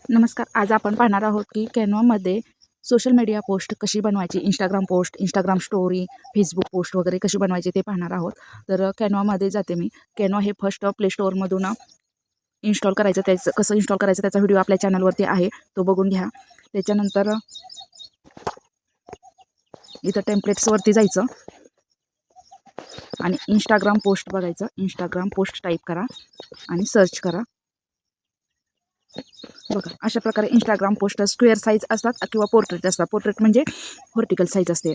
नमस्कार. आज आपण पाहणार आहोत की कॅनवामध्ये सोशल मीडिया पोस्ट कशी बनवायची, Instagram post, Instagram story, Facebook post वगैरे कशी बनवायची ते पाहणार आहोत. तर कॅनवामध्ये जाते मी. कॅनवा हे फर्स्ट प्ले स्टोअरमधून इन्स्टॉल करायचं. त्याचं कसं इन्स्टॉल करायचं त्याचा व्हिडिओ आपल्या चॅनलवरती आहे, तो बघून घ्या. त्याच्यानंतर इथं टेम्पलेट्सवरती जायचं आणि इंस्टाग्राम पोस्ट बघायचं. इंस्टाग्राम पोस्ट टाईप करा आणि सर्च करा. बघा, अशा प्रकारे इंस्टाग्राम पोस्ट स्क्वेअर साईज असतात किंवा पोर्ट्रेट असतात. पोर्ट्रेट म्हणजे व्हर्टिकल साईज असते.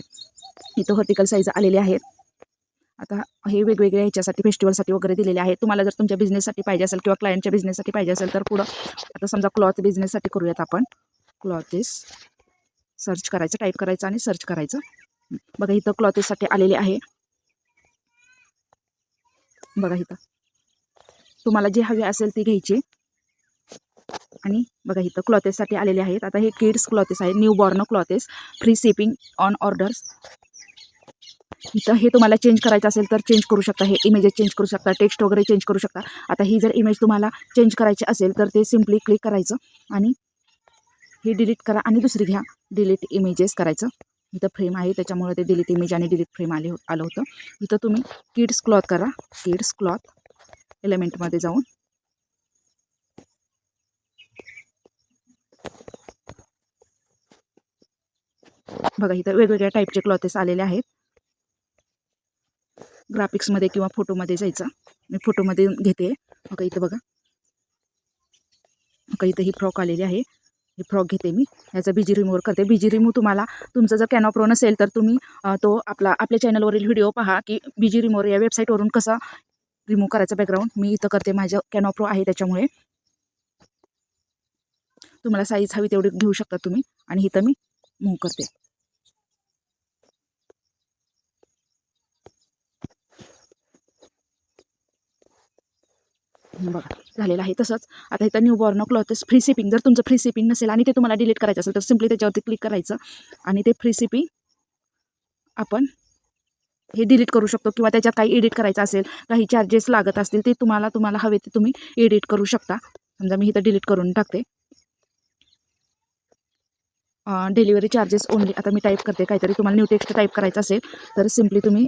इथं व्हर्टिकल साईज आलेले आहेत. आता हे वेगवेगळ्या ह्याच्यासाठी फेस्टिवलसाठी वगैरे दिलेले आहेत. तुम्हाला जर तुमच्या बिझनेससाठी पाहिजे असेल किंवा क्लायंटच्या बिझनेससाठी पाहिजे असेल तर पुढं आता समजा क्लॉथ बिझनेससाठी करूयात आपण. क्लॉथेस सर्च करायचं, टाईप करायचं आणि सर्च करायचं. बघा, इथं क्लॉथेससाठी आलेले आहे. बघा, इथं तुम्हाला जे हवे असेल ती घ्यायची. आणि बघा, इथं क्लॉथेससाठी आलेले आहेत. आता हे किड्स क्लॉथेस आहे, new born clothes, free shipping on orders. इथं हे तुम्हाला चेंज करायचं असेल तर चेंज करू शकता. हे इमेजेस चेंज करू शकता, टेक्स्ट वगैरे चेंज करू शकता. आता ही जर इमेज तुम्हाला चेंज करायची असेल तर ते सिम्पली क्लिक करायचं आणि ही डिलीट करा आणि दुसरी घ्या. डिलीट इमेजेस करायचं. इथं फ्रेम आहे त्याच्यामुळे ते डिलीट इमेज आणि डिलीट फ्रेम आलं होतं. इथं तुम्ही किड्स क्लॉथ करा. किड्स क्लॉथ एलिमेंटमध्ये जाऊन बघा, इथं वेगवेगळ्या टाईपचे क्लॉथेस आलेले आहेत. ग्राफिक्समध्ये किंवा फोटोमध्ये जायचं. मी फोटोमध्ये घेते. बघा, इथं बघा. बघा, इथं ही फ्रॉक आलेली आहे. ही फ्रॉक घेते मी. ह्याचा बीजी रिमूव्ह करते. बीजी रिमूव्ह तुम्हाला तुमचं जर कॅनवा प्रो नसेल तर तुम्ही तो आपल्या चॅनलवरील व्हिडिओ पहा की बीजी रिमूव्ह या वेबसाईटवरून कसा रिमूव्ह करायचा बॅकग्राऊंड. मी इथं करते. माझं कॅनवा प्रो आहे त्याच्यामुळे. तुम्हाला साईज हवी तेवढी घेऊ शकता तुम्ही. आणि इथं मी मूव्ह करते. बघा, झालेलं आहे. तसंच आता इथं new born clothes free shipping. जर तुमचं फ्री शिपिंग नसेल आणि ते तुम्हाला डिलीट करायचं असेल तर सिम्पली त्याच्यावरती क्लिक करायचं आणि ते फ्री शिपिंग आपण हे डिलीट करू शकतो. किंवा त्याच्यात काही एडिट करायचं असेल, काही चार्जेस लागत असतील ते तुम्हाला हवे ते तुम्ही एडिट करू शकता. समजा मी इथं डिलीट करून टाकते. Delivery charges only. आता मी टाईप करते काहीतरी. तुम्हाला न्यू टेक्स्ट टाईप करायचं असेल तर सिम्पली तुम्ही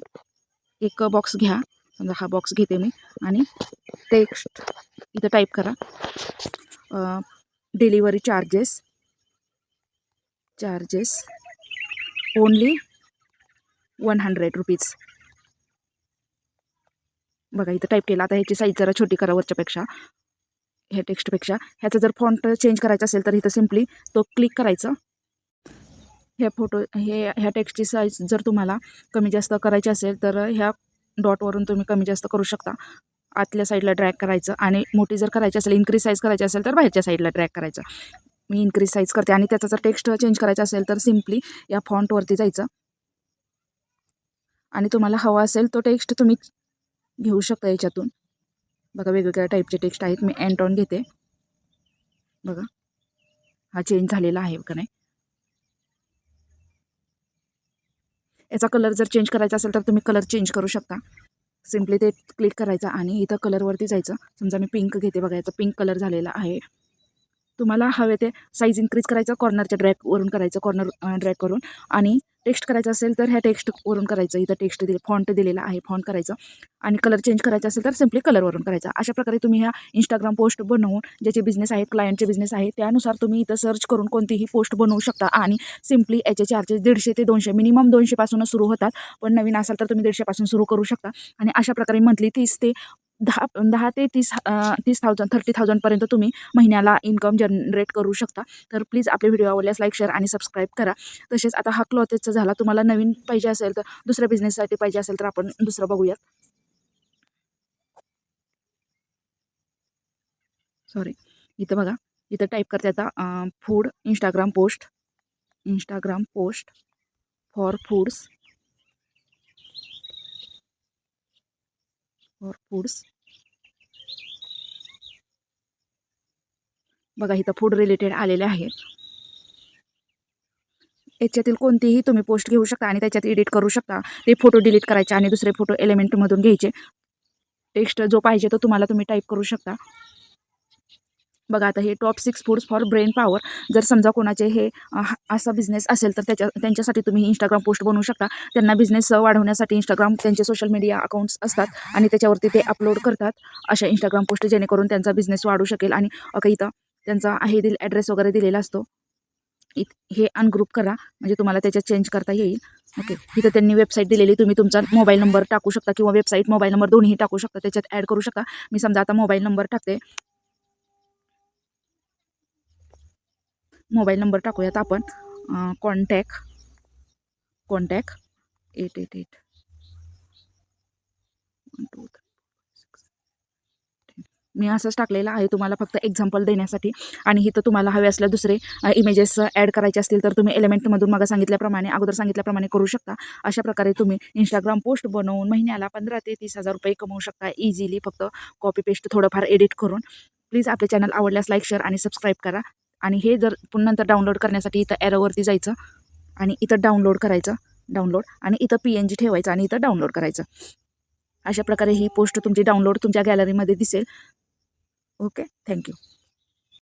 एक बॉक्स घ्या. समजा हा बॉक्स घेते मी आणि टेक्स्ट इथं टाईप करा. Delivery charges only 100 rupees. बघा, इथं टाईप केला. आता ह्याची साईज जरा छोटी करा वरच्यापेक्षा, ह्या टेक्स्टपेक्षा. ह्याचा जर फॉन्ट चेंज करायचा असेल तर इथं सिम्पली तो क्लिक करायचं. ह्या टेक्स्टची साईज जर तुम्हाला कमी जास्त करायची असेल तर ह्या डॉटवरून तुम्ही कमी जास्त करू शकता. आतल्या साईडला ड्रॅग करायचं आणि मोठी जर करायची असेल, इन्क्रीज साईज करायची असेल तर बाहेरच्या साईडला ड्रॅग करायचं. मी इन्क्रीज साईज करते. आणि त्याचा जर टेक्स्ट चेंज करायचा असेल तर सिम्पली या फॉन्टवरती जायचं आणि तुम्हाला हवा असेल तो टेक्स्ट तुम्ही घेऊ शकता याच्यातून. बघा, वेगवेगळ्या टाईपचे टेक्स्ट आहेत. मी एंटॉन घेते. बघा, हा चेंज झालेला आहे का नाही. याचा कलर जर चेंज करायचा असेल तर तुम्ही कलर चेंज करू शकता. सिम्पली ते क्लिक करायचं आणि इथं कलरवरती जायचं. समजा मी पिंक घेते. बघा, याचा पिंक कलर झालेला आहे. तुम्हाला हवे ते साईज इन्क्रीज करायचं, कॉर्नरच्या ड्रॅगवरून करायचं, कॉर्नर ड्रॅग करून. आणि टेक्स्ट करायचं असेल तर ह्या टेक्स्टवरून करायचं. इथं टेक्स्ट फॉन्ट दिलेला आहे, फॉन्ट करायचं. आणि कलर चेंज करायचा असेल तर सिम्पली कलरवरून करायचा. अशा प्रकारे तुम्ही ह्या इंस्टाग्राम पोस्ट बनवून ज्याचे बिझनेस आहेत, क्लायंटचे बिझनेस आहे, त्यानुसार तुम्ही इथं सर्च करून कोणतीही पोस्ट बनवू शकता. आणि सिम्पली याचे चार्जेस 150 ते 200, मिनिमम 200 पासूनच सुरू होतात. पण नवीन असाल तर तुम्ही 150 पासून सुरू करू शकता. आणि अशा प्रकारे मंथली 30 ते 10 ते 30,000 30,000 पर्यंत तुम्ही महिन्याला इन्कम जनरेट करू शकता. तर प्लीज आपले व्हिडिओ आवडल्यास लाईक, शेअर आणि सबस्क्राईब करा. तसेच आता हा क्लॉथेसचा झाला. तुम्हाला नवीन पाहिजे असेल तर दुसऱ्या बिझनेससाठी पाहिजे असेल तर आपण दुसरं बघूयात. सॉरी, इथं बघा, इथं टाईप करते आता food Instagram post for foods बघा, इथं फूड रिलेटेड आलेले आहे. याच्यातील कोणतीही तुम्ही पोस्ट घेऊ शकता आणि त्याच्यात एडिट करू शकता. ते फोटो डिलीट करायचे आणि दुसरे फोटो एलिमेंटमधून घ्यायचे. टेक्स्ट जो पाहिजे तो तुम्ही टाईप करू शकता. बघा आता हे top 6 foods for brain power. जर समजा कोणाचे हे असा बिझनेस असेल तर त्यांच्यासाठी तुम्ही इंस्टाग्राम पोस्ट बनवू शकता. त्यांना बिझनेस वाढवण्यासाठी इंस्टाग्राम त्यांचे सोशल मीडिया अकाउंट्स असतात आणि त्याच्यावरती ते अपलोड करतात अशा इंस्टाग्राम पोस्ट, जेणेकरून त्यांचा बिझनेस वाढू शकेल. आणि इथं त्यांचा हे ॲड्रेस वगैरे दिलेला असतो. हे अनग्रुप करा म्हणजे तुम्हाला त्याच्यात चेंज करता येईल. ओके, इथं त्यांनी वेबसाईट दिलेली, तुम्ही तुमचा मोबाईल नंबर टाकू शकता किंवा वेबसाईट मोबाईल नंबर दोन्ही टाकू शकता, त्याच्यात ॲड करू शकता. मी समजा आता मोबाईल नंबर टाकते. मोबाईल नंबर टाकूयात आपण. कॉन्टॅक्ट 888 1 2 3 मी असंच टाकलेलं आहे तुम्हाला फक्त एक्झाम्पल देण्यासाठी. आणि इथं तुम्हाला हवे असल्या दुसरे इमेजेस ॲड करायचे असतील तर तुम्ही एलिमेंटमधून अगोदर सांगितल्याप्रमाणे करू शकता. अशा प्रकारे तुम्ही इंस्टाग्राम पोस्ट बनवून महिन्याला 15,000 ते 30,000 रुपये कमवू शकता इझिली, फक्त कॉपी पेस्ट थोडंफार एडिट करून. प्लीज आपले चॅनल आवडल्यास लाईक, शेअर आणि सबस्क्राईब करा. आणि हे जर पुन्हा नंतर डाउनलोड करण्यासाठी इथं ॲरोवरती जायचं आणि इथं डाउनलोड करायचं, आणि इथं PNG ठेवायचं आणि इथं डाउनलोड करायचं. अशा प्रकारे ही पोस्ट तुमची डाउनलोड तुमच्या गॅलरीमध्ये दिसेल. Okay, thank you.